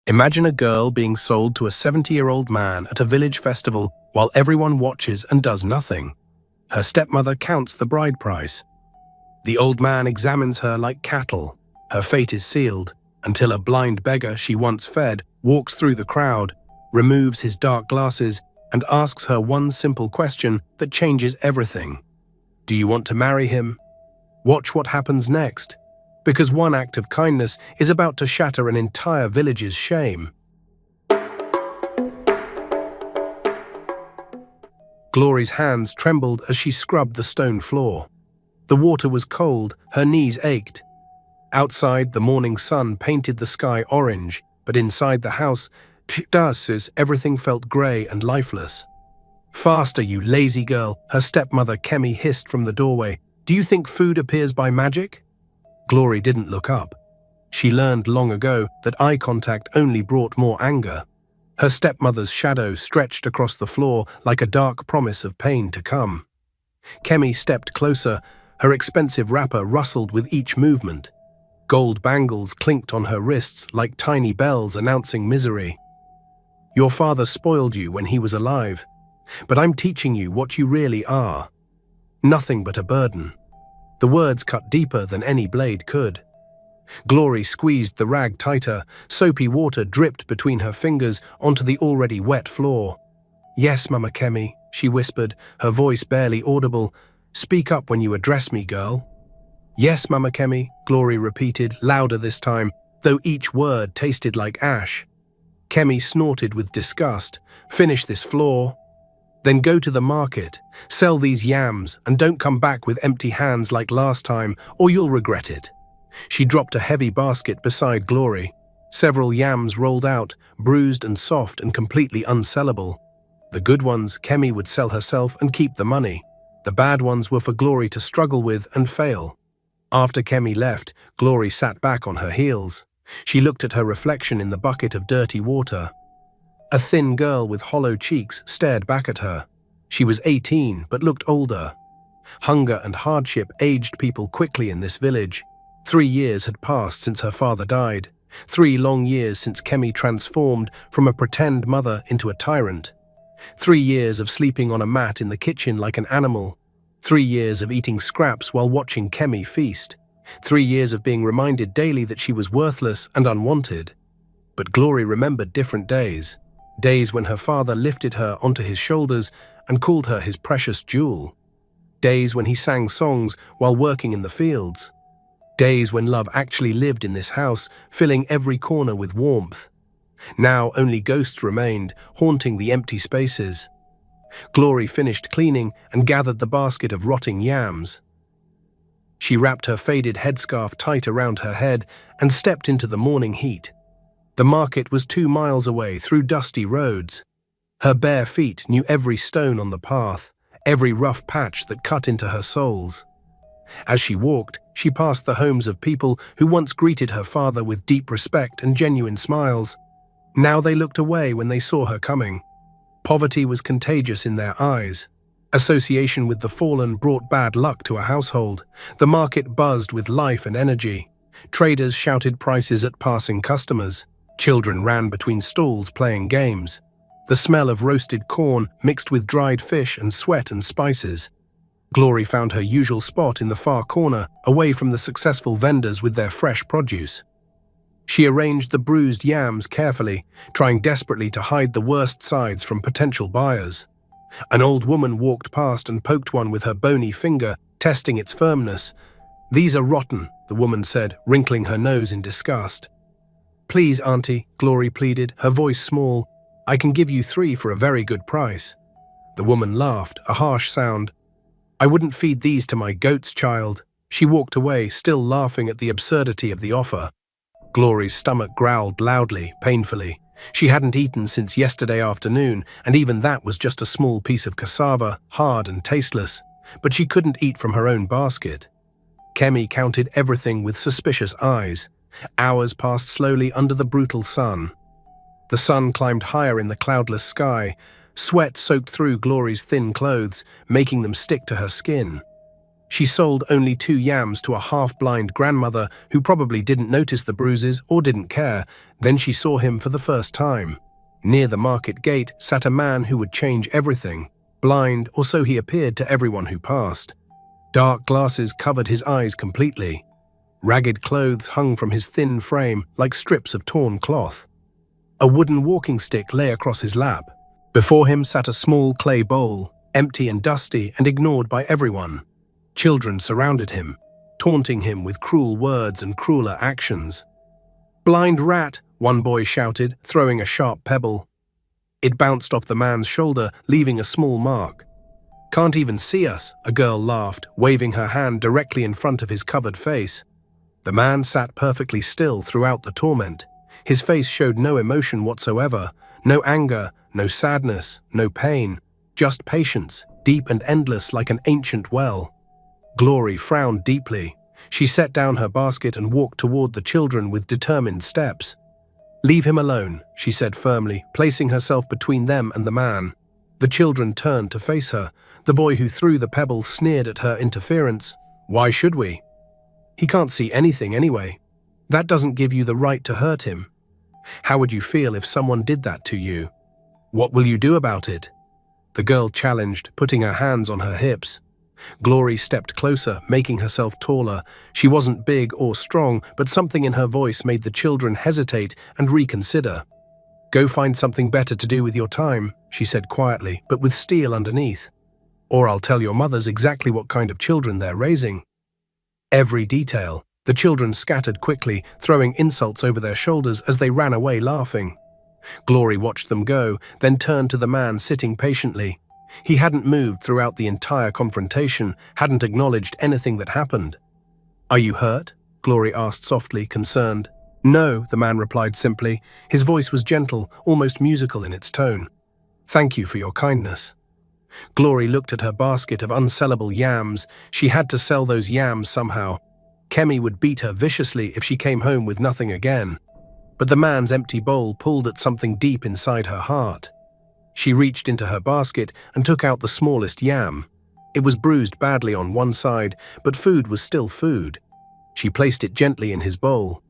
Imagine a girl being sold to a 70-year-old man at a village festival while everyone watches and does nothing. Her stepmother counts the bride price. The old man examines her like cattle. Her fate is sealed until a blind beggar she once fed walks through the crowd, removes his dark glasses, and asks her one simple question that changes everything. Do you want to marry him? Watch what happens next, because one act of kindness is about to shatter an entire village's shame. Glory's hands trembled as she scrubbed the stone floor. The water was cold, her knees ached. Outside, the morning sun painted the sky orange, but inside the house, everything felt grey and lifeless. Faster, you lazy girl, her stepmother Kemi hissed from the doorway. Do you think food appears by magic? Glory didn't look up. She learned long ago that eye contact only brought more anger. Her stepmother's shadow stretched across the floor like a dark promise of pain to come. Kemi stepped closer, her expensive wrapper rustled with each movement. Gold bangles clinked on her wrists like tiny bells announcing misery. Your father spoiled you when he was alive, but I'm teaching you what you really are. Nothing but a burden. The words cut deeper than any blade could. Glory squeezed the rag tighter, soapy water dripped between her fingers onto the already wet floor. Yes, Mama Kemi, she whispered, her voice barely audible. Speak up when you address me, girl. Yes, Mama Kemi, Glory repeated, louder this time, though each word tasted like ash. Kemi snorted with disgust. Finish this floor. Then go to the market, sell these yams, and don't come back with empty hands like last time, or you'll regret it. She dropped a heavy basket beside Glory. Several yams rolled out, bruised and soft and completely unsellable. The good ones Kemi would sell herself and keep the money. The bad ones were for Glory to struggle with and fail. After Kemi left, Glory sat back on her heels. She looked at her reflection in the bucket of dirty water. A thin girl with hollow cheeks stared back at her. She was 18, but looked older. Hunger and hardship aged people quickly in this village. 3 years had passed since her father died. 3 long years since Kemi transformed from a pretend mother into a tyrant. 3 years of sleeping on a mat in the kitchen like an animal. 3 years of eating scraps while watching Kemi feast. 3 years of being reminded daily that she was worthless and unwanted. But Glory remembered different days. Days when her father lifted her onto his shoulders and called her his precious jewel. Days when he sang songs while working in the fields. Days when love actually lived in this house, filling every corner with warmth. Now only ghosts remained, haunting the empty spaces. Glory finished cleaning and gathered the basket of rotting yams. She wrapped her faded headscarf tight around her head and stepped into the morning heat. The market was 2 miles away through dusty roads. Her bare feet knew every stone on the path, every rough patch that cut into her soles. As she walked, she passed the homes of people who once greeted her father with deep respect and genuine smiles. Now they looked away when they saw her coming. Poverty was contagious in their eyes. Association with the fallen brought bad luck to a household. The market buzzed with life and energy. Traders shouted prices at passing customers. Children ran between stalls playing games. The smell of roasted corn mixed with dried fish and sweat and spices. Glory found her usual spot in the far corner, away from the successful vendors with their fresh produce. She arranged the bruised yams carefully, trying desperately to hide the worst sides from potential buyers. An old woman walked past and poked one with her bony finger, testing its firmness. "These are rotten," the woman said, wrinkling her nose in disgust. "Please, Auntie," Glory pleaded, her voice small. "I can give you 3 for a very good price." The woman laughed, a harsh sound. "I wouldn't feed these to my goats, child." She walked away, still laughing at the absurdity of the offer. Glory's stomach growled loudly, painfully. She hadn't eaten since yesterday afternoon, and even that was just a small piece of cassava, hard and tasteless. But she couldn't eat from her own basket. Kemi counted everything with suspicious eyes. Hours passed slowly under the brutal sun. The sun climbed higher in the cloudless sky. Sweat soaked through Glory's thin clothes, making them stick to her skin. She sold only 2 yams to a half-blind grandmother who probably didn't notice the bruises or didn't care. Then she saw him for the first time. Near the market gate sat a man who would change everything. Blind, or so he appeared to everyone who passed. Dark glasses covered his eyes completely. Ragged clothes hung from his thin frame like strips of torn cloth. A wooden walking stick lay across his lap. Before him sat a small clay bowl, empty and dusty and ignored by everyone. Children surrounded him, taunting him with cruel words and crueler actions. "Blind rat," one boy shouted, throwing a sharp pebble. It bounced off the man's shoulder, leaving a small mark. "Can't even see us," a girl laughed, waving her hand directly in front of his covered face. The man sat perfectly still throughout the torment. His face showed no emotion whatsoever, no anger, no sadness, no pain, just patience, deep and endless like an ancient well. Glory frowned deeply. She set down her basket and walked toward the children with determined steps. "Leave him alone," she said firmly, placing herself between them and the man. The children turned to face her. The boy who threw the pebble sneered at her interference. "Why should we? He can't see anything anyway. That doesn't give you the right to hurt him. How would you feel if someone did that to you? What will you do about it?" The girl challenged, putting her hands on her hips. Glory stepped closer, making herself taller. She wasn't big or strong, but something in her voice made the children hesitate and reconsider. "Go find something better to do with your time," she said quietly, but with steel underneath. "Or I'll tell your mothers exactly what kind of children they're raising." Every detail. The children scattered quickly, throwing insults over their shoulders as they ran away laughing. Glory watched them go, then turned to the man sitting patiently. He hadn't moved throughout the entire confrontation, hadn't acknowledged anything that happened. "Are you hurt?" Glory asked softly, concerned. "No," the man replied simply. His voice was gentle, almost musical in its tone. "Thank you for your kindness." Glory looked at her basket of unsellable yams. She had to sell those yams somehow. Kemi would beat her viciously if she came home with nothing again. But the man's empty bowl pulled at something deep inside her heart. She reached into her basket and took out the smallest yam. It was bruised badly on one side, but food was still food. She placed it gently in his bowl.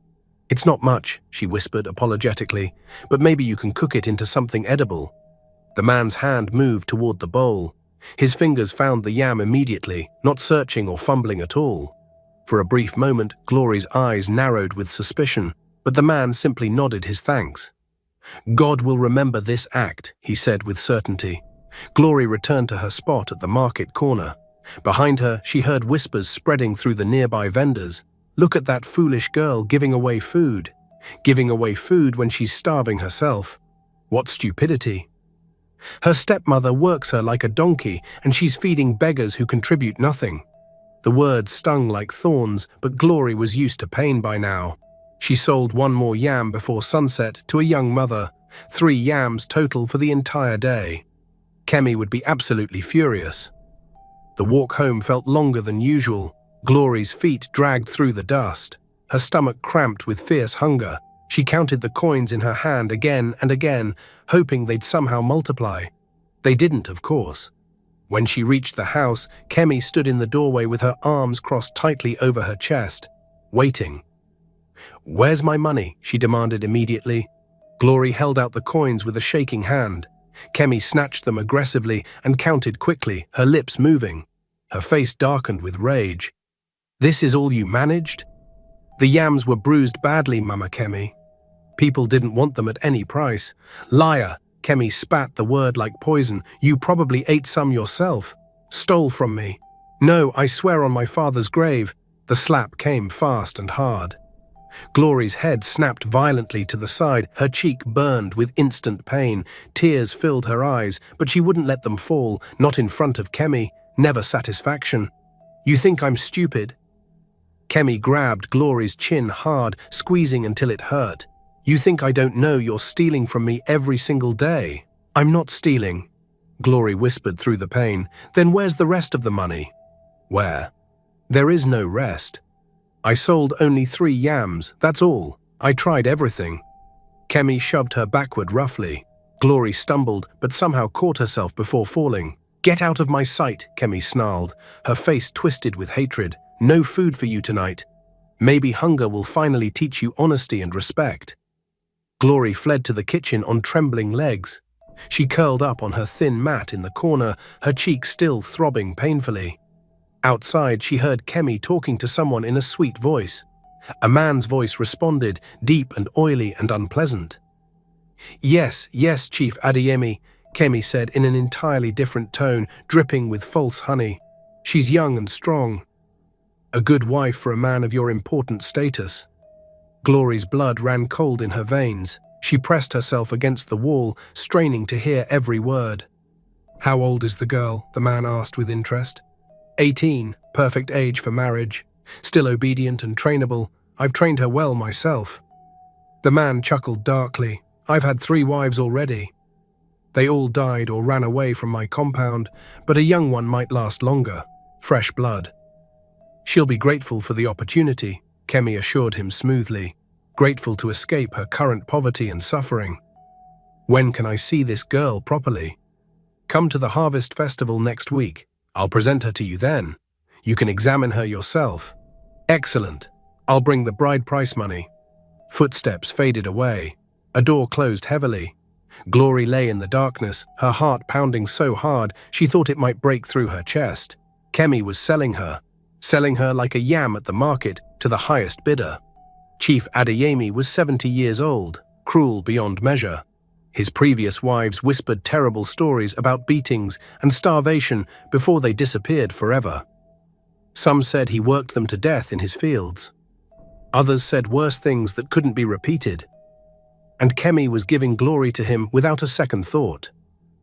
"It's not much," she whispered apologetically, "but maybe you can cook it into something edible." The man's hand moved toward the bowl. His fingers found the yam immediately, not searching or fumbling at all. For a brief moment, Glory's eyes narrowed with suspicion, but the man simply nodded his thanks. "God will remember this act," he said with certainty. Glory returned to her spot at the market corner. Behind her, she heard whispers spreading through the nearby vendors. "Look at that foolish girl giving away food. Giving away food when she's starving herself. What stupidity. Her stepmother works her like a donkey, and she's feeding beggars who contribute nothing." The words stung like thorns, but Glory was used to pain by now. She sold 1 more yam before sunset to a young mother, 3 yams total for the entire day. Kemi would be absolutely furious. The walk home felt longer than usual. Glory's feet dragged through the dust. Her stomach cramped with fierce hunger. She counted the coins in her hand again and again, hoping they'd somehow multiply. They didn't, of course. When she reached the house, Kemi stood in the doorway with her arms crossed tightly over her chest, waiting. "Where's my money?" she demanded immediately. Glory held out the coins with a shaking hand. Kemi snatched them aggressively and counted quickly, her lips moving. Her face darkened with rage. "This is all you managed?" "The yams were bruised badly, Mama Kemi. People didn't want them at any price." "Liar!" Kemi spat the word like poison. "You probably ate some yourself. Stole from me." "No, I swear on my father's grave." The slap came fast and hard. Glory's head snapped violently to the side. Her cheek burned with instant pain. Tears filled her eyes, but she wouldn't let them fall, not in front of Kemi. Never satisfaction. "You think I'm stupid?" Kemi grabbed Glory's chin hard, squeezing until it hurt. "You think I don't know you're stealing from me every single day?" "I'm not stealing," Glory whispered through the pain. "Then where's the rest of the money?" "Where? There is no rest. I sold only 3 yams, that's all. I tried everything." Kemi shoved her backward roughly. Glory stumbled, but somehow caught herself before falling. "Get out of my sight," Kemi snarled, her face twisted with hatred. "No food for you tonight. Maybe hunger will finally teach you honesty and respect." Glory fled to the kitchen on trembling legs. She curled up on her thin mat in the corner, her cheek still throbbing painfully. Outside, she heard Kemi talking to someone in a sweet voice. A man's voice responded, deep and oily and unpleasant. "Yes, yes, Chief Adeyemi," Kemi said in an entirely different tone, dripping with false honey. "She's young and strong. A good wife for a man of your important status." Glory's blood ran cold in her veins. She pressed herself against the wall, straining to hear every word. "How old is the girl?" the man asked with interest. 18, perfect age for marriage. Still obedient and trainable. I've trained her well myself." The man chuckled darkly. "I've had 3 wives already. They all died or ran away from my compound, but a young one might last longer. Fresh blood." "She'll be grateful for the opportunity," Kemi assured him smoothly. "Grateful to escape her current poverty and suffering." "When can I see this girl properly?" "Come to the Harvest Festival next week. I'll present her to you then. You can examine her yourself." "Excellent. I'll bring the bride price money." Footsteps faded away. A door closed heavily. Glory lay in the darkness, her heart pounding so hard she thought it might break through her chest. Kemi was selling her like a yam at the market to the highest bidder. Chief Adeyemi was 70 years old, cruel beyond measure. His previous wives whispered terrible stories about beatings and starvation before they disappeared forever. Some said he worked them to death in his fields. Others said worse things that couldn't be repeated. And Kemi was giving glory to him without a second thought.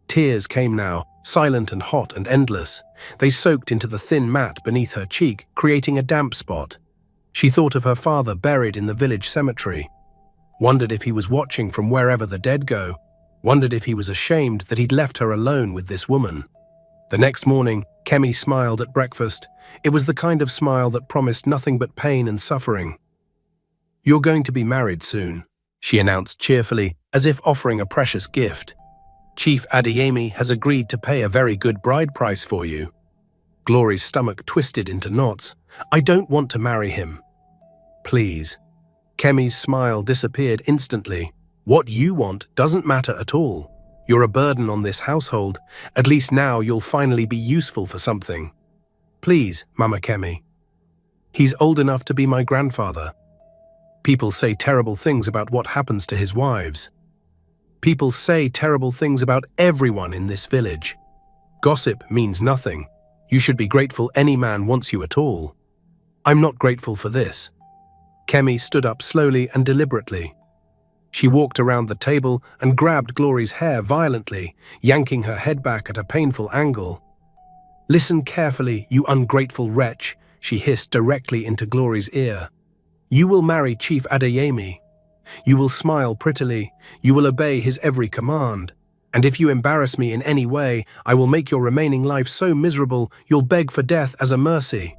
Tears came now, silent and hot and endless. They soaked into the thin mat beneath her cheek, creating a damp spot. She thought of her father buried in the village cemetery. Wondered if he was watching from wherever the dead go. Wondered if he was ashamed that he'd left her alone with this woman. The next morning, Kemi smiled at breakfast. It was the kind of smile that promised nothing but pain and suffering. "You're going to be married soon," she announced cheerfully, as if offering a precious gift. "Chief Adeyemi has agreed to pay a very good bride price for you." Glory's stomach twisted into knots. "I don't want to marry him." "Please." Kemi's smile disappeared instantly. "What you want doesn't matter at all. You're a burden on this household. At least now you'll finally be useful for something. Please, Mama Kemi. He's old enough to be my grandfather. People say terrible things about what happens to his wives. People say terrible things about everyone in this village. Gossip means nothing. You should be grateful any man wants you at all. I'm not grateful for this." Kemi stood up slowly and deliberately. She walked around the table and grabbed Glory's hair violently, yanking her head back at a painful angle. "Listen carefully, you ungrateful wretch," she hissed directly into Glory's ear. "You will marry Chief Adeyemi. You will smile prettily. You will obey his every command. And if you embarrass me in any way, I will make your remaining life so miserable you'll beg for death as a mercy."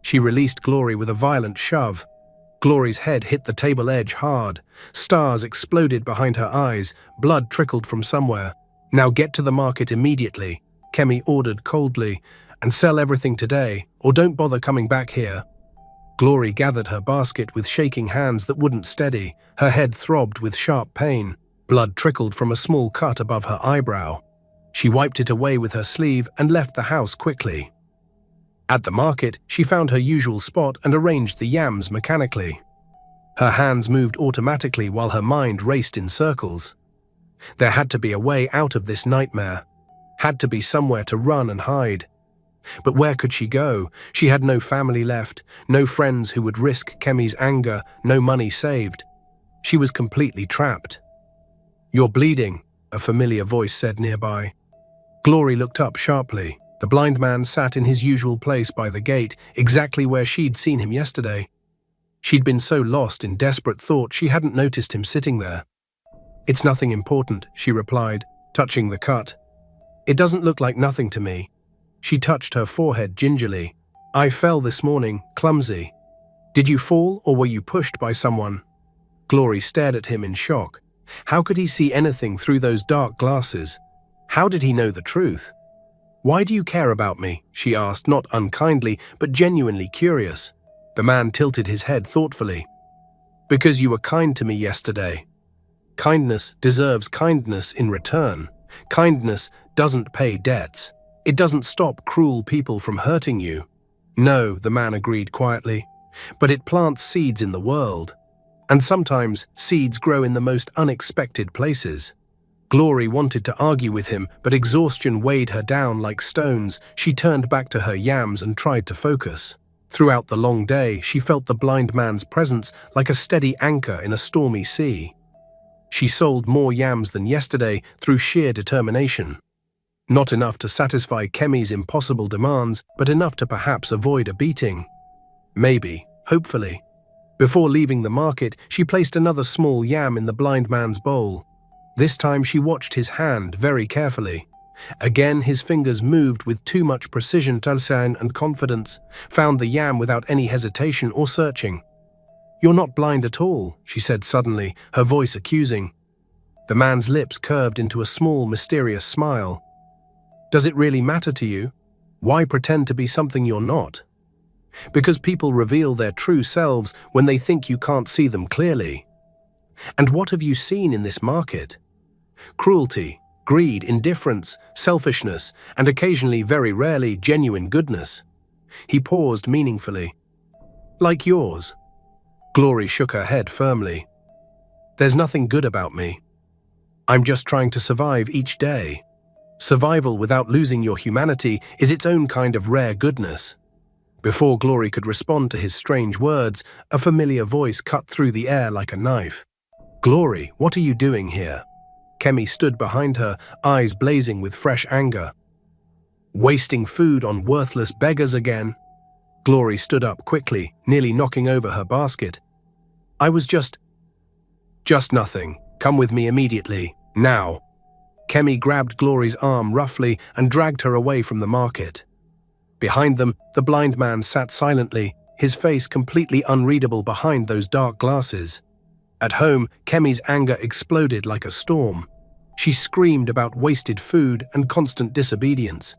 She released Glory with a violent shove. Glory's head hit the table edge hard. Stars exploded behind her eyes. Blood trickled from somewhere. "Now get to the market immediately," Kemi ordered coldly, "and sell everything today, or don't bother coming back here." Glory gathered her basket with shaking hands that wouldn't steady. Her head throbbed with sharp pain. Blood trickled from a small cut above her eyebrow. She wiped it away with her sleeve and left the house quickly. At the market, she found her usual spot and arranged the yams mechanically. Her hands moved automatically while her mind raced in circles. There had to be a way out of this nightmare. Had to be somewhere to run and hide. But where could she go? She had no family left, no friends who would risk Kemi's anger, no money saved. She was completely trapped. "You're bleeding," a familiar voice said nearby. Glory looked up sharply. The blind man sat in his usual place by the gate, exactly where she'd seen him yesterday. She'd been so lost in desperate thought she hadn't noticed him sitting there. "It's nothing important," she replied, touching the cut. "It doesn't look like nothing to me." She touched her forehead gingerly. "I fell this morning, clumsy." "Did you fall or were you pushed by someone?" Glory stared at him in shock. How could he see anything through those dark glasses? How did he know the truth? "Why do you care about me?" she asked, not unkindly, but genuinely curious. The man tilted his head thoughtfully. "Because you were kind to me yesterday. Kindness deserves kindness in return. Kindness doesn't pay debts. It doesn't stop cruel people from hurting you." "No," the man agreed quietly, "but it plants seeds in the world. And sometimes seeds grow in the most unexpected places." Glory wanted to argue with him, but exhaustion weighed her down like stones. She turned back to her yams and tried to focus. Throughout the long day, she felt the blind man's presence like a steady anchor in a stormy sea. She sold more yams than yesterday through sheer determination. Not enough to satisfy Kemi's impossible demands, but enough to perhaps avoid a beating. Maybe, hopefully. Before leaving the market, she placed another small yam in the blind man's bowl. This time she watched his hand very carefully. Again his fingers moved with too much precision, and confidence, found the yam without any hesitation or searching. "You're not blind at all," she said suddenly, her voice accusing. The man's lips curved into a small, mysterious smile. "Does it really matter to you? Why pretend to be something you're not?" "Because people reveal their true selves when they think you can't see them clearly." "And what have you seen in this market?" "Cruelty, greed, indifference, selfishness, and occasionally, very rarely, genuine goodness." He paused meaningfully. "Like yours." Glory shook her head firmly. "There's nothing good about me. I'm just trying to survive each day. Survival without losing your humanity is its own kind of rare goodness." Before Glory could respond to his strange words, a familiar voice cut through the air like a knife. "Glory, what are you doing here?" Kemi stood behind her, eyes blazing with fresh anger. "Wasting food on worthless beggars again?" Glory stood up quickly, nearly knocking over her basket. "I was just nothing. Come with me immediately, now." Kemi grabbed Glory's arm roughly and dragged her away from the market. Behind them, the blind man sat silently, his face completely unreadable behind those dark glasses. At home, Kemi's anger exploded like a storm. She screamed about wasted food and constant disobedience.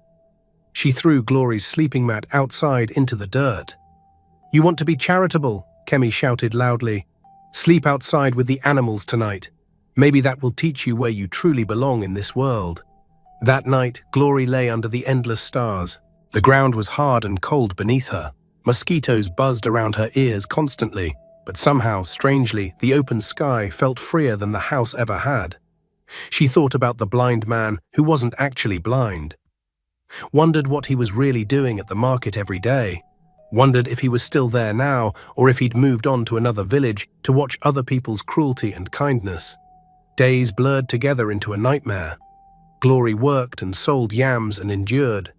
She threw Glory's sleeping mat outside into the dirt. "You want to be charitable," Kemi shouted loudly. "Sleep outside with the animals tonight. Maybe that will teach you where you truly belong in this world." That night, Glory lay under the endless stars. The ground was hard and cold beneath her. Mosquitoes buzzed around her ears constantly. But somehow, strangely, the open sky felt freer than the house ever had. She thought about the blind man who wasn't actually blind. Wondered what he was really doing at the market every day. Wondered if he was still there now, or if he'd moved on to another village to watch other people's cruelty and kindness. Days blurred together into a nightmare. Glory worked and sold yams and endured.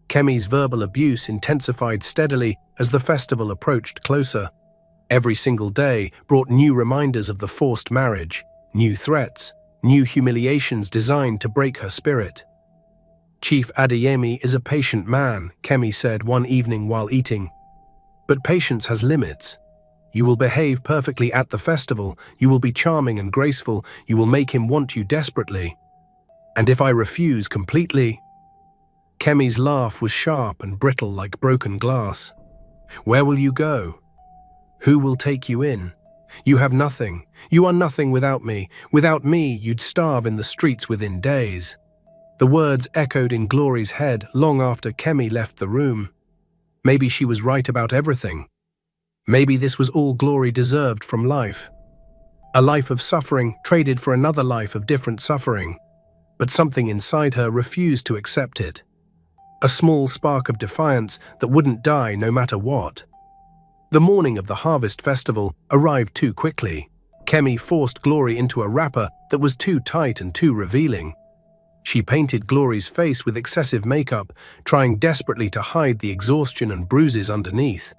Kemi's verbal abuse intensified steadily as the festival approached closer. Every single day brought new reminders of the forced marriage, new threats, new humiliations designed to break her spirit. "Chief Adeyemi is a patient man," Kemi said one evening while eating. "But patience has limits. You will behave perfectly at the festival, you will be charming and graceful, you will make him want you desperately. And if I refuse completely—" Kemi's laugh was sharp and brittle like broken glass. "Where will you go? Who will take you in? You have nothing. You are nothing without me. Without me, you'd starve in the streets within days." The words echoed in Glory's head long after Kemi left the room. Maybe she was right about everything. Maybe this was all Glory deserved from life. A life of suffering traded for another life of different suffering. But something inside her refused to accept it. A small spark of defiance that wouldn't die no matter what. The morning of the harvest festival arrived too quickly. Kemi forced Glory into a wrapper that was too tight and too revealing. She painted Glory's face with excessive makeup, trying desperately to hide the exhaustion and bruises underneath.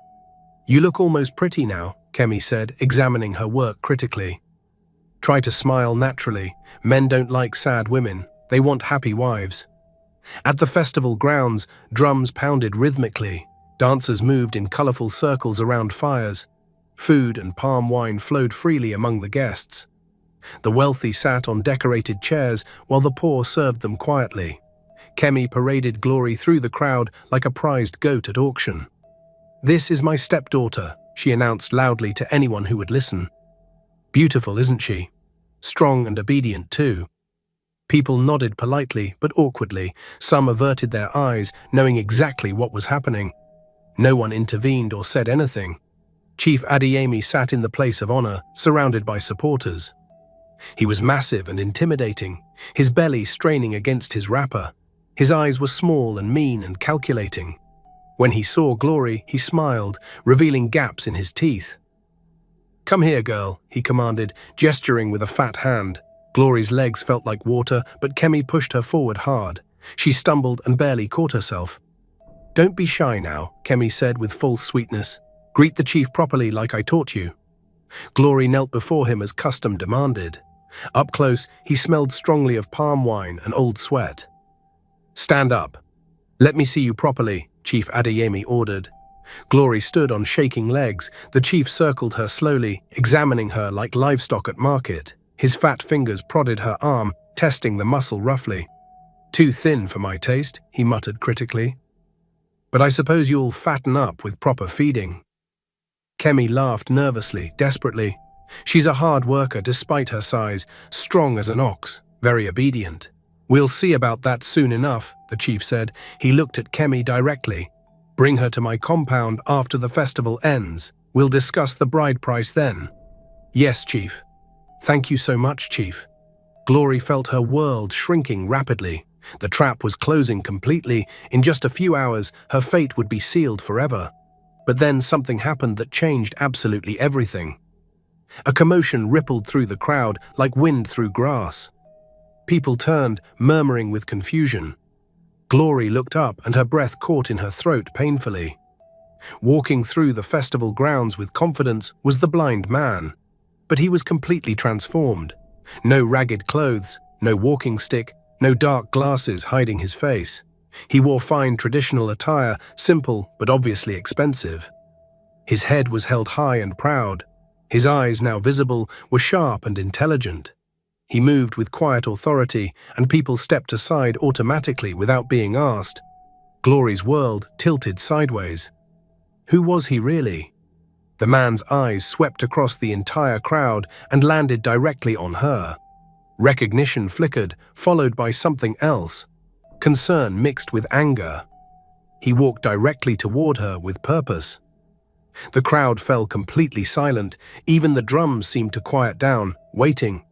"You look almost pretty now," Kemi said, examining her work critically. "Try to smile naturally. Men don't like sad women. They want happy wives." At the festival grounds, drums pounded rhythmically. Dancers moved in colorful circles around fires. Food and palm wine flowed freely among the guests. The wealthy sat on decorated chairs while the poor served them quietly. Kemi paraded Glory through the crowd like a prized goat at auction. "This is my stepdaughter," she announced loudly to anyone who would listen. "Beautiful, isn't she? Strong and obedient, too." People nodded politely but awkwardly. Some averted their eyes, knowing exactly what was happening. No one intervened or said anything. Chief Adeyemi sat in the place of honor, surrounded by supporters. He was massive and intimidating, his belly straining against his wrapper. His eyes were small and mean and calculating. When he saw Glory, he smiled, revealing gaps in his teeth. "Come here, girl," he commanded, gesturing with a fat hand. Glory's legs felt like water, but Kemi pushed her forward hard. She stumbled and barely caught herself. "Don't be shy now," Kemi said with full sweetness. "Greet the chief properly like I taught you." Glory knelt before him as custom demanded. Up close, he smelled strongly of palm wine and old sweat. "Stand up. Let me see you properly," Chief Adeyemi ordered. Glory stood on shaking legs. The chief circled her slowly, examining her like livestock at market. His fat fingers prodded her arm, testing the muscle roughly. "Too thin for my taste," he muttered critically. "But I suppose you'll fatten up with proper feeding." Kemi laughed nervously, desperately. She's a hard worker despite her size, strong as an ox, very obedient. "We'll see about that soon enough," the chief said. He looked at Kemi directly. "Bring her to my compound after the festival ends. We'll discuss the bride price then." "Yes, chief." "Thank you so much, chief." Glory felt her world shrinking rapidly. The trap was closing completely. In just a few hours, her fate would be sealed forever. But then something happened that changed absolutely everything. A commotion rippled through the crowd like wind through grass. People turned, murmuring with confusion. Glory looked up and her breath caught in her throat painfully. Walking through the festival grounds with confidence was the blind man. But he was completely transformed. No ragged clothes, no walking stick, no dark glasses hiding his face. He wore fine traditional attire, simple but obviously expensive. His head was held high and proud. His eyes, now visible, were sharp and intelligent. He moved with quiet authority, and people stepped aside automatically without being asked. Glory's world tilted sideways. Who was he really? The man's eyes swept across the entire crowd and landed directly on her. Recognition flickered, followed by something else. Concern mixed with anger. He walked directly toward her with purpose. The crowd fell completely silent. Even the drums seemed to quiet down, waiting.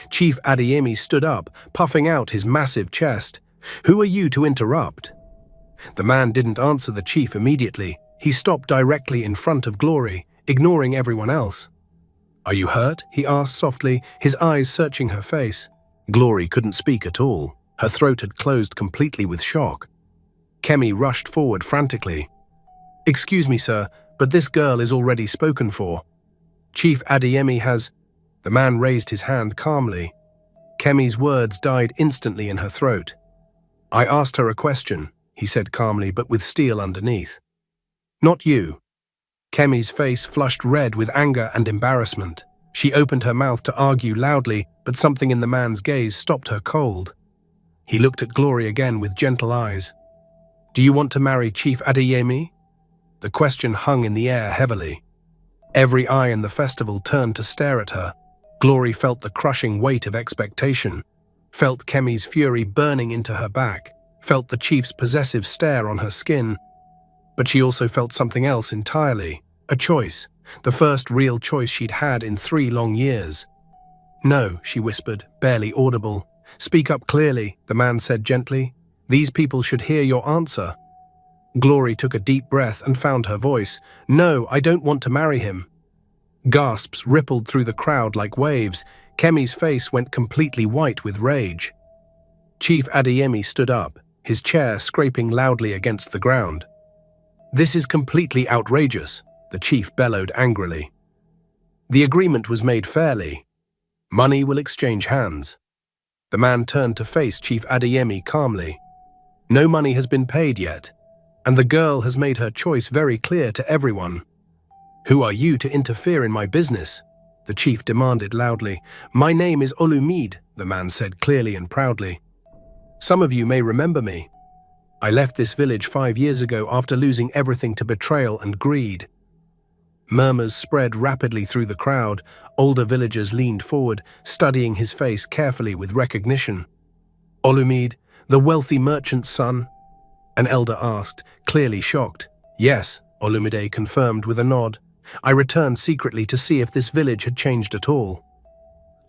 Chief Adeyemi stood up, puffing out his massive chest. "Who are you to interrupt?" The man didn't answer the chief immediately. He stopped directly in front of Glory, ignoring everyone else. "Are you hurt?" he asked softly, his eyes searching her face. Glory couldn't speak at all. Her throat had closed completely with shock. Kemi rushed forward frantically. "Excuse me, sir, but this girl is already spoken for. Chief Adeyemi has—" The man raised his hand calmly. Kemi's words died instantly in her throat. "I asked her a question," he said calmly, but with steel underneath. "Not you." Kemi's face flushed red with anger and embarrassment. She opened her mouth to argue loudly, but something in the man's gaze stopped her cold. He looked at Glory again with gentle eyes. "Do you want to marry Chief Adeyemi?" The question hung in the air heavily. Every eye in the festival turned to stare at her. Glory felt the crushing weight of expectation, felt Kemi's fury burning into her back, felt the chief's possessive stare on her skin. But she also felt something else entirely, a choice, the first real choice she'd had in 3 long years. "No," she whispered, barely audible. "Speak up clearly," the man said gently. "These people should hear your answer." Glory took a deep breath and found her voice. "No, I don't want to marry him." Gasps rippled through the crowd like waves. Kemi's face went completely white with rage. Chief Adeyemi stood up, his chair scraping loudly against the ground. "This is completely outrageous," the chief bellowed angrily. "The agreement was made fairly. Money will exchange hands." The man turned to face Chief Adeyemi calmly. "No money has been paid yet, and the girl has made her choice very clear to everyone." "Who are you to interfere in my business?" the chief demanded loudly. "My name is Olumide," the man said clearly and proudly. Some of you may remember me. I left this village 5 years ago after losing everything to betrayal and greed." Murmurs spread rapidly through the crowd. Older villagers leaned forward, studying his face carefully with recognition. "Olumide, the wealthy merchant's son?" an elder asked, clearly shocked. "Yes," Olumide confirmed with a nod. "I returned secretly to see if this village had changed at all.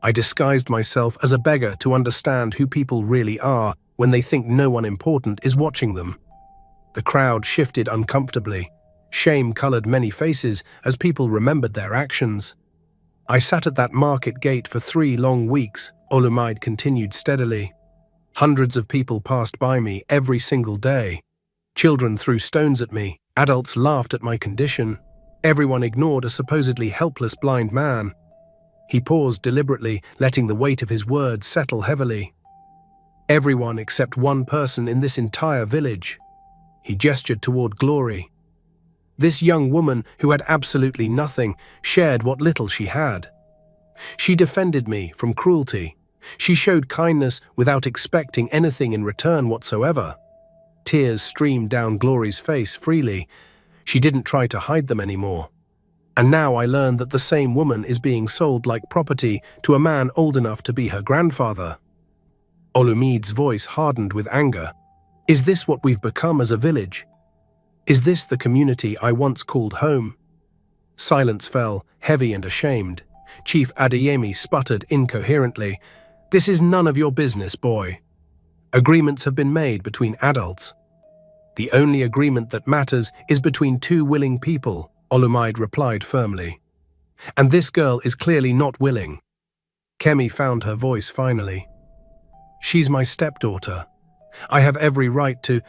I disguised myself as a beggar to understand who people really are when they think no one important is watching them." The crowd shifted uncomfortably. Shame colored many faces as people remembered their actions. "I sat at that market gate for 3 long weeks," Olumide continued steadily. "Hundreds of people passed by me every single day. Children threw stones at me, adults laughed at my condition. Everyone ignored a supposedly helpless blind man." He paused deliberately, letting the weight of his words settle heavily. "Everyone except one person in this entire village." He gestured toward Glory. This young woman, who had absolutely nothing, shared what little she had. She defended me from cruelty. She showed kindness without expecting anything in return whatsoever. Tears streamed down Glory's face freely. She didn't try to hide them anymore. And now I learned that the same woman is being sold like property to a man old enough to be her grandfather. Olumide's voice hardened with anger. "Is this what we've become as a village? Is this the community I once called home?" Silence fell, heavy and ashamed. Chief Adeyemi sputtered incoherently. "This is none of your business, boy. Agreements have been made between adults. The only agreement that matters is between 2 willing people," Olumide replied firmly. "And this girl is clearly not willing." Kemi found her voice finally. "She's my stepdaughter. I have every right to—"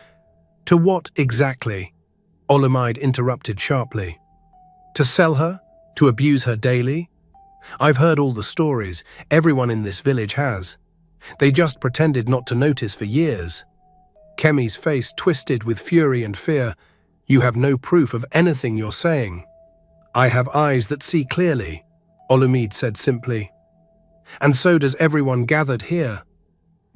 "To what exactly?" Olumide interrupted sharply. "To sell her? To abuse her daily? I've heard all the stories. Everyone in this village has. They just pretended not to notice for years." Kemi's face twisted with fury and fear. "You have no proof of anything you're saying." "I have eyes that see clearly," Olumide said simply. "And so does everyone gathered here.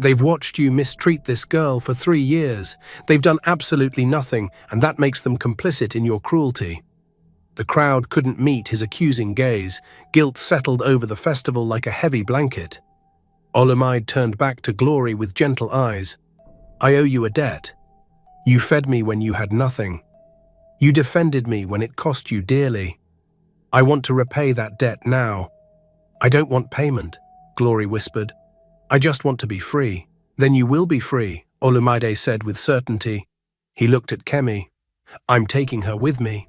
They've watched you mistreat this girl for 3 years. They've done absolutely nothing, and that makes them complicit in your cruelty." The crowd couldn't meet his accusing gaze. Guilt settled over the festival like a heavy blanket. Olumide turned back to Glory with gentle eyes. "I owe you a debt. You fed me when you had nothing. You defended me when it cost you dearly. I want to repay that debt now." "I don't want payment," Glory whispered. "I just want to be free." "Then you will be free," Olumide said with certainty. He looked at Kemi. "I'm taking her with me.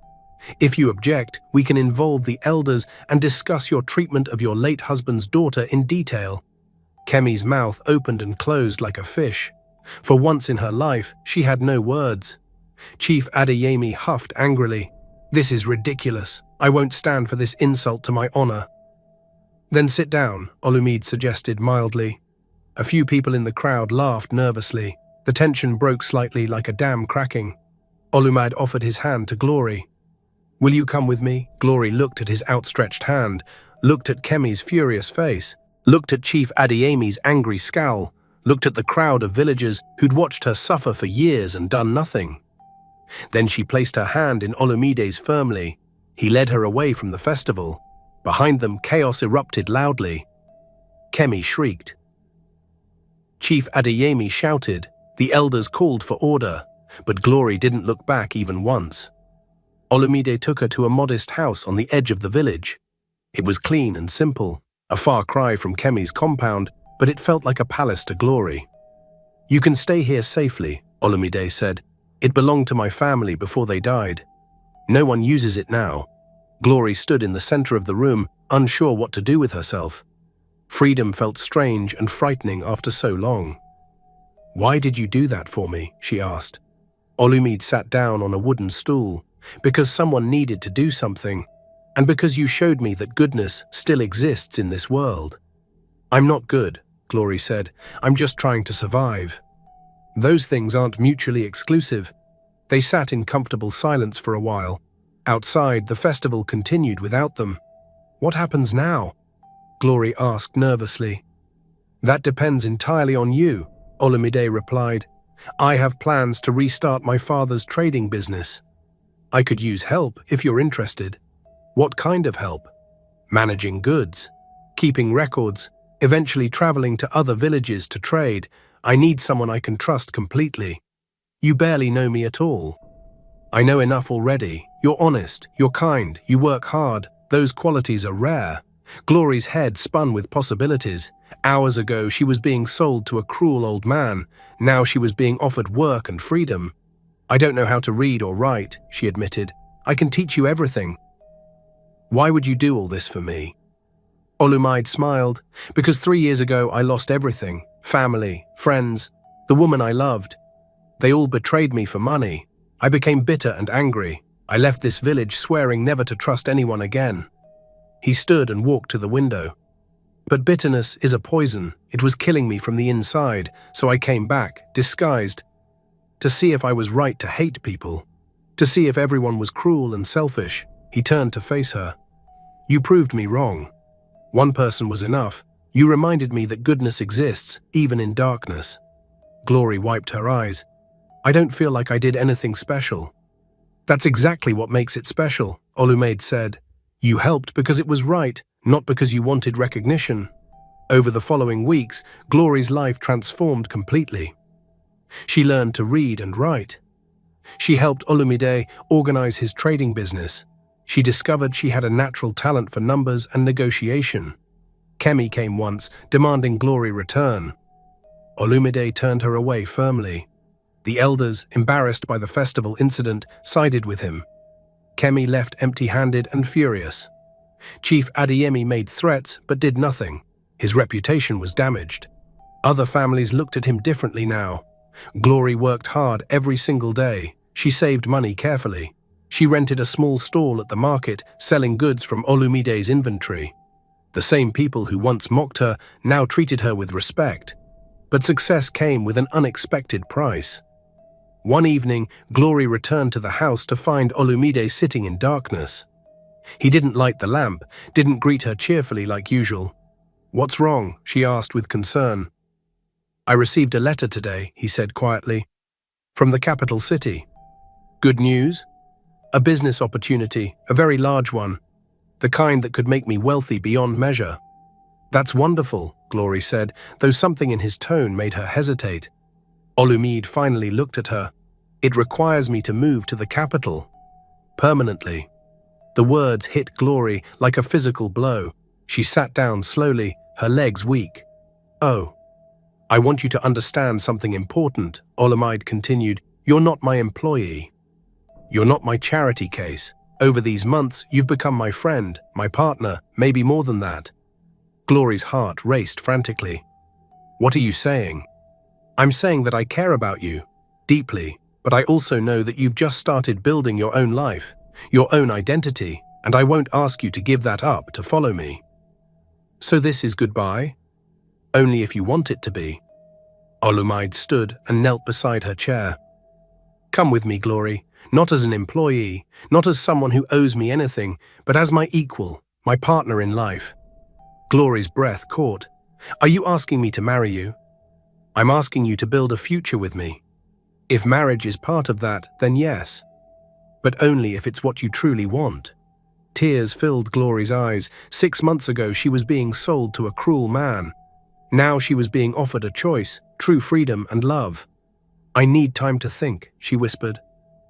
If you object, we can involve the elders and discuss your treatment of your late husband's daughter in detail." Kemi's mouth opened and closed like a fish. For once in her life, she had no words. Chief Adeyemi huffed angrily. "This is ridiculous. I won't stand for this insult to my honor." "Then sit down," Olumide suggested mildly. A few people in the crowd laughed nervously. The tension broke slightly like a dam cracking. Olumide offered his hand to Glory. "Will you come with me?" Glory looked at his outstretched hand, looked at Kemi's furious face, looked at Chief Adeyemi's angry scowl, looked at the crowd of villagers who'd watched her suffer for years and done nothing. Then she placed her hand in Olumide's firmly. He led her away from the festival. Behind them, chaos erupted loudly. Kemi shrieked. Chief Adeyemi shouted. The elders called for order, but Glory didn't look back even once. Olumide took her to a modest house on the edge of the village. It was clean and simple, a far cry from Kemi's compound, but it felt like a palace to Glory. "You can stay here safely," Olumide said. "It belonged to my family before they died. No one uses it now." Glory stood in the center of the room, unsure what to do with herself. Freedom felt strange and frightening after so long. "Why did you do that for me?" she asked. Olumide sat down on a wooden stool. "Because someone needed to do something, and because you showed me that goodness still exists in this world." "I'm not good," Glory said. "I'm just trying to survive." Those things aren't mutually exclusive. They sat in comfortable silence for a while. Outside, the festival continued without them. "What happens now?" Glory asked nervously. "That depends entirely on you," Olumide replied. I have plans to restart my father's trading business. I could use help if you're interested. What kind of help? Managing goods, keeping records, eventually traveling to other villages to trade. I need someone I can trust completely. You barely know me at all. I know enough already. You're honest, you're kind, you work hard. Those qualities are rare. Glory's head spun with possibilities. Hours ago, she was being sold to a cruel old man. Now she was being offered work and freedom. I don't know how to read or write, she admitted. I can teach you everything. Why would you do all this for me? Olumide smiled. Because 3 years ago, I lost everything. Family, friends, the woman I loved. They all betrayed me for money. I became bitter and angry. I left this village swearing never to trust anyone again. He stood and walked to the window. But bitterness is a poison. It was killing me from the inside, so I came back, disguised, to see if I was right to hate people, to see if everyone was cruel and selfish. He turned to face her. You proved me wrong. One person was enough. You reminded me that goodness exists, even in darkness. Glory wiped her eyes. I don't feel like I did anything special. That's exactly what makes it special, Olumide said. You helped because it was right, not because you wanted recognition. Over the following weeks, Glory's life transformed completely. She learned to read and write. She helped Olumide organize his trading business. She discovered she had a natural talent for numbers and negotiation. Kemi came once, demanding Glory return. Olumide turned her away firmly. The elders, embarrassed by the festival incident, sided with him. Kemi left empty-handed and furious. Chief Adeyemi made threats but did nothing. His reputation was damaged. Other families looked at him differently now. Glory worked hard every single day. She saved money carefully. She rented a small stall at the market, selling goods from Olumide's inventory. The same people who once mocked her now treated her with respect. But success came with an unexpected price. One evening, Glory returned to the house to find Olumide sitting in darkness. He didn't light the lamp, didn't greet her cheerfully like usual. What's wrong? She asked with concern. I received a letter today, he said quietly. From the capital city. Good news? A business opportunity, a very large one. The kind that could make me wealthy beyond measure. That's wonderful, Glory said, though something in his tone made her hesitate. Olumide finally looked at her. It requires me to move to the capital. Permanently. The words hit Glory like a physical blow. She sat down slowly, her legs weak. Oh. I want you to understand something important, Olumide continued. You're not my employee. You're not my charity case. Over these months, you've become my friend, my partner, maybe more than that. Glory's heart raced frantically. What are you saying? I'm saying that I care about you, deeply, but I also know that you've just started building your own life, your own identity, and I won't ask you to give that up to follow me. So this is goodbye? Only if you want it to be. Olumide stood and knelt beside her chair. Come with me, Glory, not as an employee, not as someone who owes me anything, but as my equal, my partner in life. Glory's breath caught. Are you asking me to marry you? I'm asking you to build a future with me. If marriage is part of that, then yes. But only if it's what you truly want. Tears filled Glory's eyes. 6 months ago, she was being sold to a cruel man. Now she was being offered a choice, true freedom and love. I need time to think, she whispered.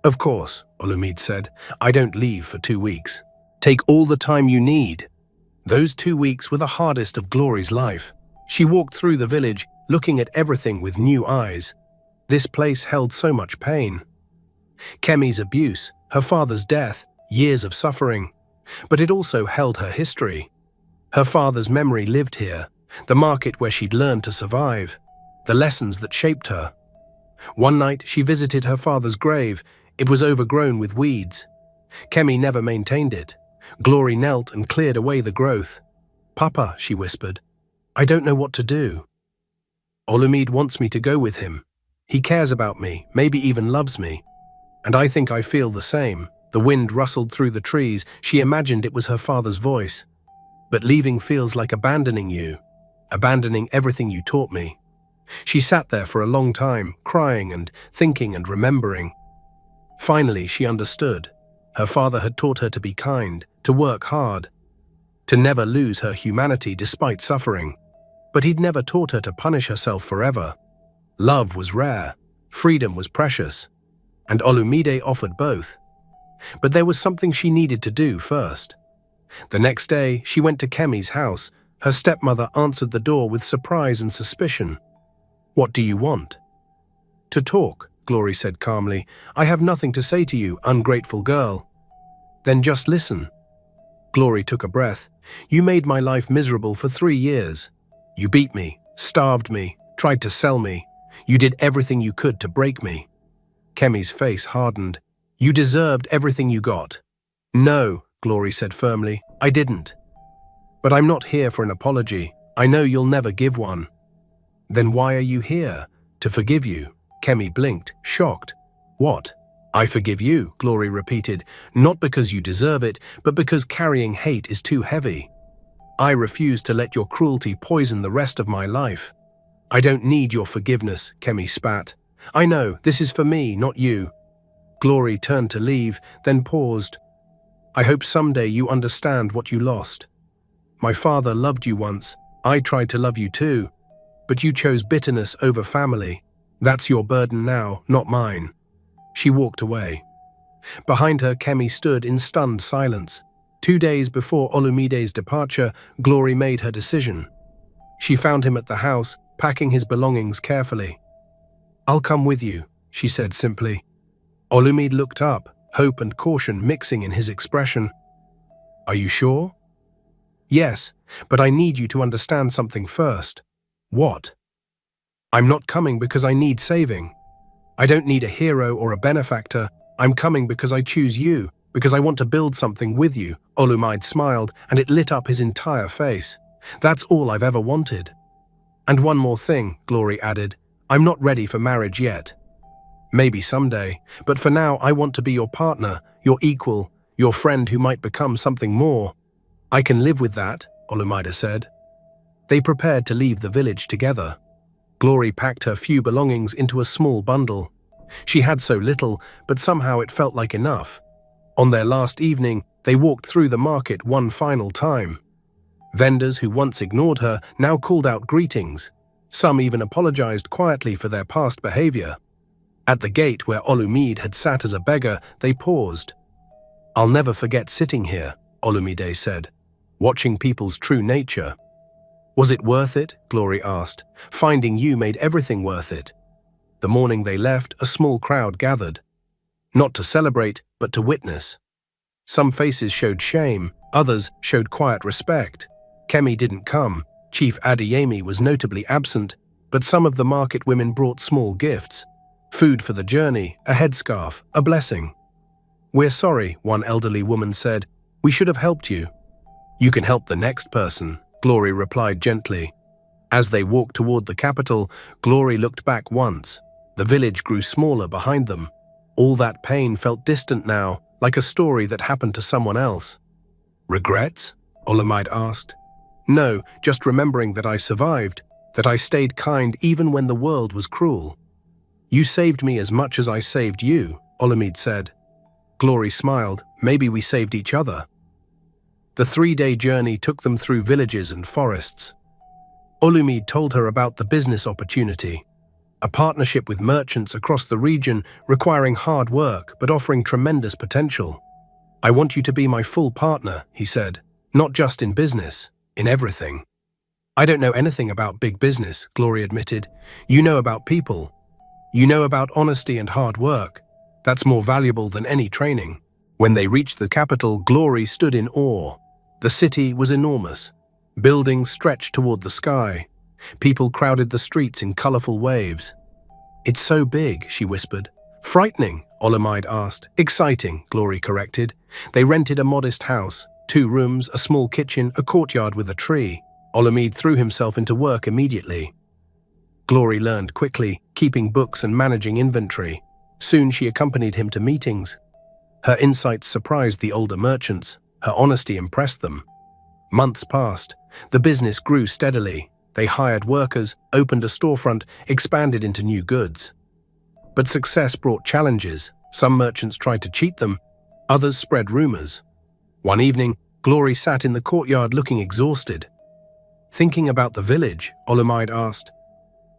Of course, Olumide said. I don't leave for 2 weeks. Take all the time you need. Those 2 weeks were the hardest of Glory's life. She walked through the village, looking at everything with new eyes. This place held so much pain. Kemi's abuse, her father's death, years of suffering. But it also held her history. Her father's memory lived here, the market where she'd learned to survive, the lessons that shaped her. One night, she visited her father's grave. It was overgrown with weeds. Kemi never maintained it. Glory knelt and cleared away the growth. Papa, she whispered, I don't know what to do. Olumide wants me to go with him. He cares about me, maybe even loves me. And I think I feel the same. The wind rustled through the trees. She imagined it was her father's voice. But leaving feels like abandoning you, abandoning everything you taught me. She sat there for a long time, crying and thinking and remembering. Finally, she understood. Her father had taught her to be kind, to work hard, to never lose her humanity despite suffering. But he'd never taught her to punish herself forever. Love was rare, freedom was precious, and Olumide offered both. But there was something she needed to do first. The next day, she went to Kemi's house. Her stepmother answered the door with surprise and suspicion. "What do you want?" "To talk," Glory said calmly. "I have nothing to say to you, ungrateful girl." "Then just listen." Glory took a breath. "You made my life miserable for 3 years. You beat me, starved me, tried to sell me. You did everything you could to break me." Kemi's face hardened. "You deserved everything you got." "No," Glory said firmly, "I didn't. But I'm not here for an apology. I know you'll never give one." "Then why are you here?" "To forgive you." Kemi blinked, shocked. "What?" "I forgive you," Glory repeated, "not because you deserve it, but because carrying hate is too heavy. I refuse to let your cruelty poison the rest of my life." "I don't need your forgiveness," Kemi spat. "I know, this is for me, not you." Glory turned to leave, then paused. "I hope someday you understand what you lost. My father loved you once. I tried to love you too. But you chose bitterness over family. That's your burden now, not mine." She walked away. Behind her, Kemi stood in stunned silence. 2 days before Olumide's departure, Glory made her decision. She found him at the house, packing his belongings carefully. "I'll come with you," she said simply. Olumide looked up, hope and caution mixing in his expression. "Are you sure?" "Yes, but I need you to understand something first." "What?" "I'm not coming because I need saving. I don't need a hero or a benefactor. I'm coming because I choose you, because I want to build something with you." Olumide smiled, and it lit up his entire face. "That's all I've ever wanted." "And one more thing," Glory added. "I'm not ready for marriage yet. Maybe someday, but for now I want to be your partner, your equal, your friend who might become something more." "I can live with that," Olumide said. They prepared to leave the village together. Glory packed her few belongings into a small bundle. She had so little, but somehow it felt like enough. On their last evening, they walked through the market one final time. Vendors who once ignored her now called out greetings. Some even apologized quietly for their past behavior. At the gate where Olumide had sat as a beggar, they paused. "I'll never forget sitting here," Olumide said, "watching people's true nature." "Was it worth it?" Glory asked. "Finding you made everything worth it." The morning they left, a small crowd gathered. Not to celebrate, but to witness. Some faces showed shame, others showed quiet respect. Kemi didn't come. Chief Adeyemi was notably absent, but some of the market women brought small gifts. Food for the journey, a headscarf, a blessing. "We're sorry," one elderly woman said. "We should have helped you." "You can help the next person," Glory replied gently. As they walked toward the capital, Glory looked back once. The village grew smaller behind them. All that pain felt distant now, like a story that happened to someone else. "Regrets?" Olumide asked. "No, just remembering that I survived, that I stayed kind even when the world was cruel." "You saved me as much as I saved you," Olumide said. Glory smiled. "Maybe we saved each other." The 3-day journey took them through villages and forests. Olumide told her about the business opportunity, a partnership with merchants across the region requiring hard work but offering tremendous potential. "I want you to be my full partner," he said, "not just in business, in everything." "I don't know anything about big business," Glory admitted. "You know about people. You know about honesty and hard work. That's more valuable than any training." When they reached the capital, Glory stood in awe. The city was enormous. Buildings stretched toward the sky. People crowded the streets in colorful waves. "It's so big," she whispered. "Frightening," Olumide asked. "Exciting," Glory corrected. They rented a modest house, 2 rooms, a small kitchen, a courtyard with a tree. Olumide threw himself into work immediately. Glory learned quickly, keeping books and managing inventory. Soon she accompanied him to meetings. Her insights surprised the older merchants. Her honesty impressed them. Months passed. The business grew steadily. They hired workers, opened a storefront, expanded into new goods. But success brought challenges. Some merchants tried to cheat them, others spread rumors. One evening, Glory sat in the courtyard looking exhausted. Thinking about the village, Olumide asked.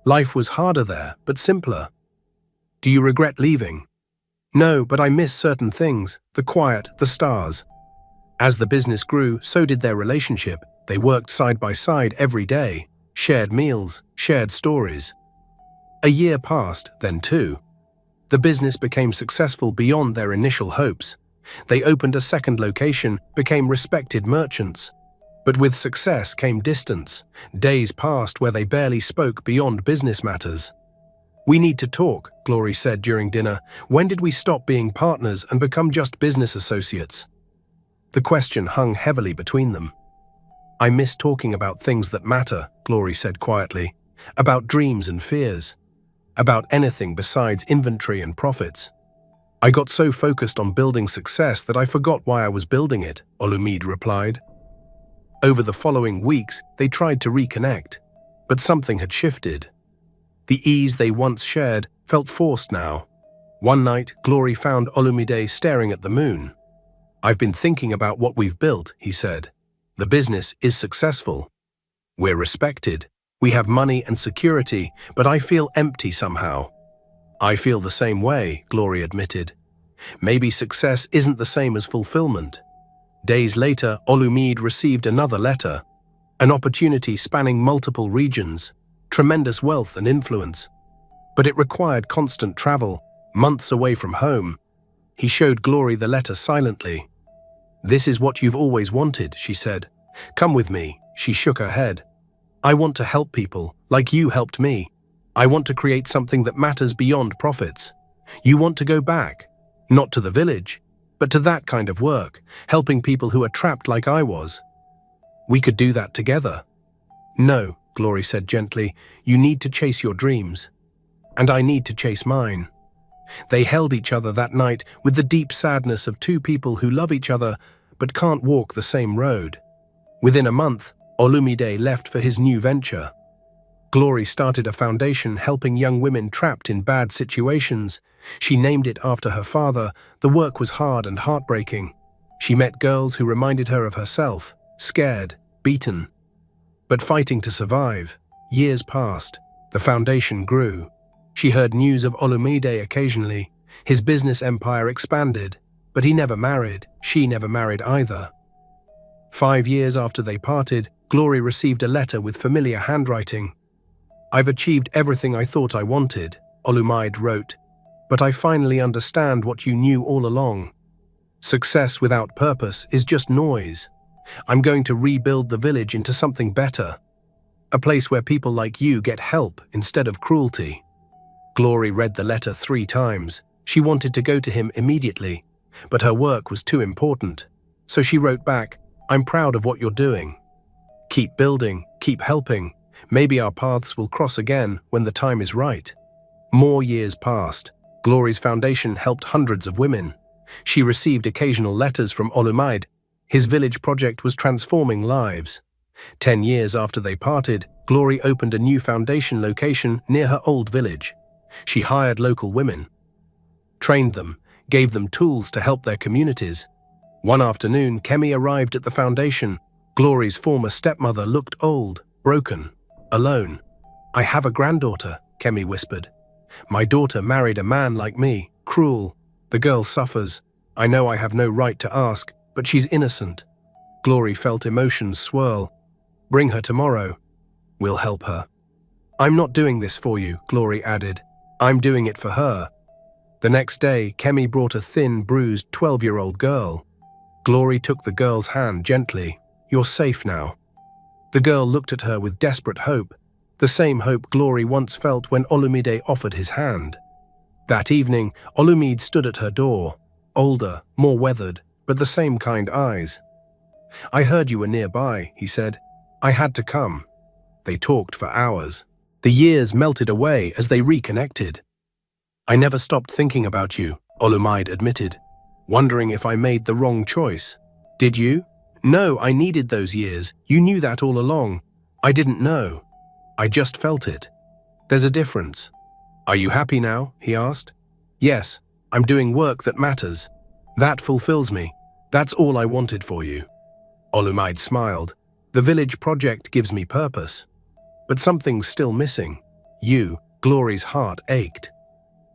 Life was harder there, but simpler. Do you regret leaving? No, but I miss certain things, the quiet, the stars. As the business grew, so did their relationship. They worked side by side every day, shared meals, shared stories. A year passed, then two. The business became successful beyond their initial hopes. They opened a second location, became respected merchants. But with success came distance. Days passed where they barely spoke beyond business matters. We need to talk, Glory said during dinner. When did we stop being partners and become just business associates? The question hung heavily between them. I miss talking about things that matter, Glory said quietly. About dreams and fears. About anything besides inventory and profits. I got so focused on building success that I forgot why I was building it, Olumide replied. Over the following weeks, they tried to reconnect, but something had shifted. The ease they once shared felt forced now. One night, Glory found Olumide staring at the moon. I've been thinking about what we've built, he said. The business is successful. We're respected. We have money and security, but I feel empty somehow. I feel the same way, Glory admitted. Maybe success isn't the same as fulfillment. Days later, Olumide received another letter. An opportunity spanning multiple regions, tremendous wealth and influence. But it required constant travel, months away from home. He showed Glory the letter silently. This is what you've always wanted, she said. Come with me. She shook her head. I want to help people, like you helped me. I want to create something that matters beyond profits. You want to go back, not to the village, but to that kind of work, helping people who are trapped like I was. We could do that together. No, Glory said gently, you need to chase your dreams. And I need to chase mine. They held each other that night with the deep sadness of two people who love each other but can't walk the same road. Within a month, Olumide left for his new venture. Glory started a foundation helping young women trapped in bad situations. She named it after her father. The work was hard and heartbreaking. She met girls who reminded her of herself, scared, beaten, but fighting to survive. Years passed. The foundation grew. She heard news of Olumide occasionally. His business empire expanded, but he never married. She never married either. 5 years after they parted, Glory received a letter with familiar handwriting. I've achieved everything I thought I wanted, Olumide wrote, but I finally understand what you knew all along. Success without purpose is just noise. I'm going to rebuild the village into something better. A place where people like you get help instead of cruelty. Glory read the letter 3 times. She wanted to go to him immediately, but her work was too important. So she wrote back, I'm proud of what you're doing. Keep building, keep helping. Maybe our paths will cross again when the time is right. More years passed. Glory's foundation helped hundreds of women. She received occasional letters from Olumide. His village project was transforming lives. 10 years after they parted, Glory opened a new foundation location near her old village. She hired local women, trained them, gave them tools to help their communities. One afternoon, Kemi arrived at the foundation. Glory's former stepmother looked old, broken, alone. I have a granddaughter, Kemi whispered. My daughter married a man like me, cruel. The girl suffers. I know I have no right to ask, but she's innocent. Glory felt emotions swirl. Bring her tomorrow. We'll help her. I'm not doing this for you, Glory added. I'm doing it for her. The next day, Kemi brought a thin, bruised 12-year-old girl. Glory took the girl's hand gently. You're safe now. The girl looked at her with desperate hope, the same hope Glory once felt when Olumide offered his hand. That evening, Olumide stood at her door, older, more weathered, but the same kind eyes. I heard you were nearby, he said. I had to come. They talked for hours. The years melted away as they reconnected. I never stopped thinking about you, Olumide admitted, wondering if I made the wrong choice. Did you? No, I needed those years. You knew that all along. I didn't know. I just felt it. There's a difference. Are you happy now? He asked. Yes, I'm doing work that matters. That fulfills me. That's all I wanted for you. Olumide smiled. The village project gives me purpose. But something's still missing. You. Glory's heart ached.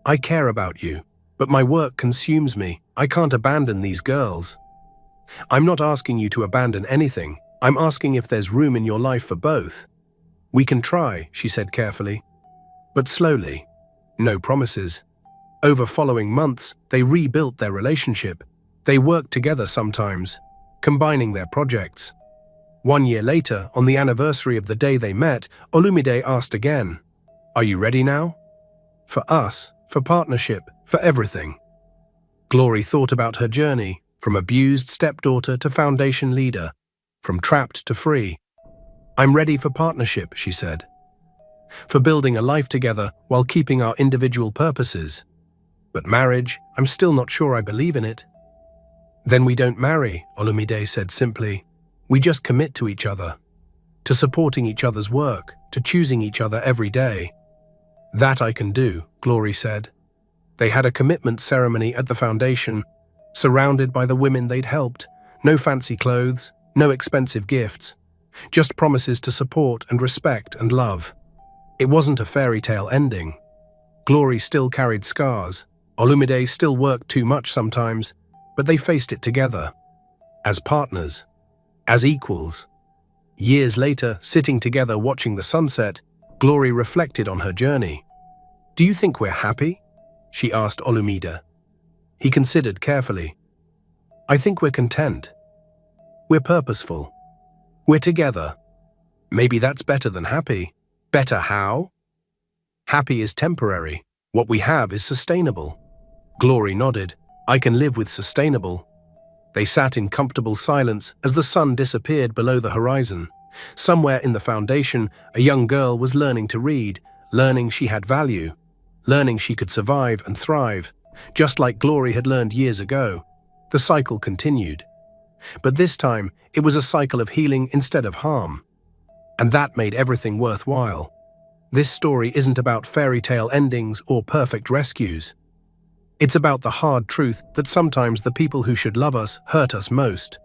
I care about you, but my work consumes me. I can't abandon these girls. I'm not asking you to abandon anything. I'm asking if there's room in your life for both. We can try, she said carefully. But slowly. No promises. Over following months, they rebuilt their relationship. They worked together sometimes, combining their projects. 1 year later, on the anniversary of the day they met, Olumide asked again, "Are you ready now? For us, for partnership, for everything." Glory thought about her journey, from abused stepdaughter to foundation leader, from trapped to free. "I'm ready for partnership," she said. "For building a life together while keeping our individual purposes. But marriage, I'm still not sure I believe in it." "Then we don't marry," Olumide said simply. "We just commit to each other, to supporting each other's work, to choosing each other every day." "That I can do," Glory said. They had a commitment ceremony at the foundation, surrounded by the women they'd helped. No fancy clothes, no expensive gifts, just promises to support and respect and love. It wasn't a fairy tale ending. Glory still carried scars. Olumide still worked too much sometimes, but they faced it together. As partners. As equals. Years later, sitting together watching the sunset, Glory reflected on her journey. "Do you think we're happy?" she asked Olumide. He considered carefully. "I think we're content. We're purposeful. We're together. Maybe that's better than happy." "Better how?" "Happy is temporary. What we have is sustainable." Glory nodded. "I can live with sustainable." They sat in comfortable silence as the sun disappeared below the horizon. Somewhere in the foundation, a young girl was learning to read, learning she had value, learning she could survive and thrive, just like Glory had learned years ago. The cycle continued. But this time, it was a cycle of healing instead of harm. And that made everything worthwhile. This story isn't about fairy tale endings or perfect rescues. It's about the hard truth that sometimes the people who should love us hurt us most.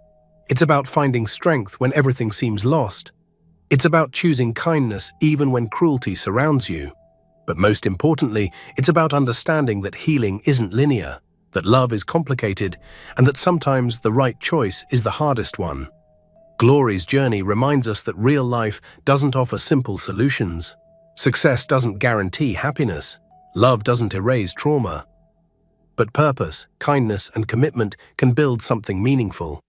It's about finding strength when everything seems lost. It's about choosing kindness even when cruelty surrounds you. But most importantly, it's about understanding that healing isn't linear, that love is complicated, and that sometimes the right choice is the hardest one. Glory's journey reminds us that real life doesn't offer simple solutions. Success doesn't guarantee happiness. Love doesn't erase trauma. But purpose, kindness, and commitment can build something meaningful.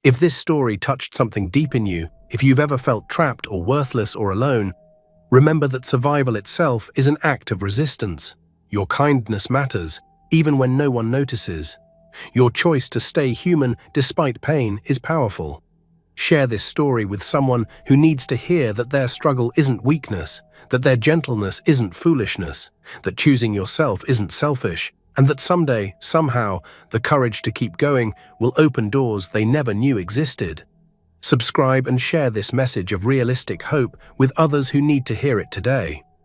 If this story touched something deep in you, if you've ever felt trapped or worthless or alone, remember that survival itself is an act of resistance. Your kindness matters, even when no one notices. Your choice to stay human despite pain is powerful. Share this story with someone who needs to hear that their struggle isn't weakness, that their gentleness isn't foolishness, that choosing yourself isn't selfish, and that someday, somehow, the courage to keep going will open doors they never knew existed. Subscribe and share this message of realistic hope with others who need to hear it today.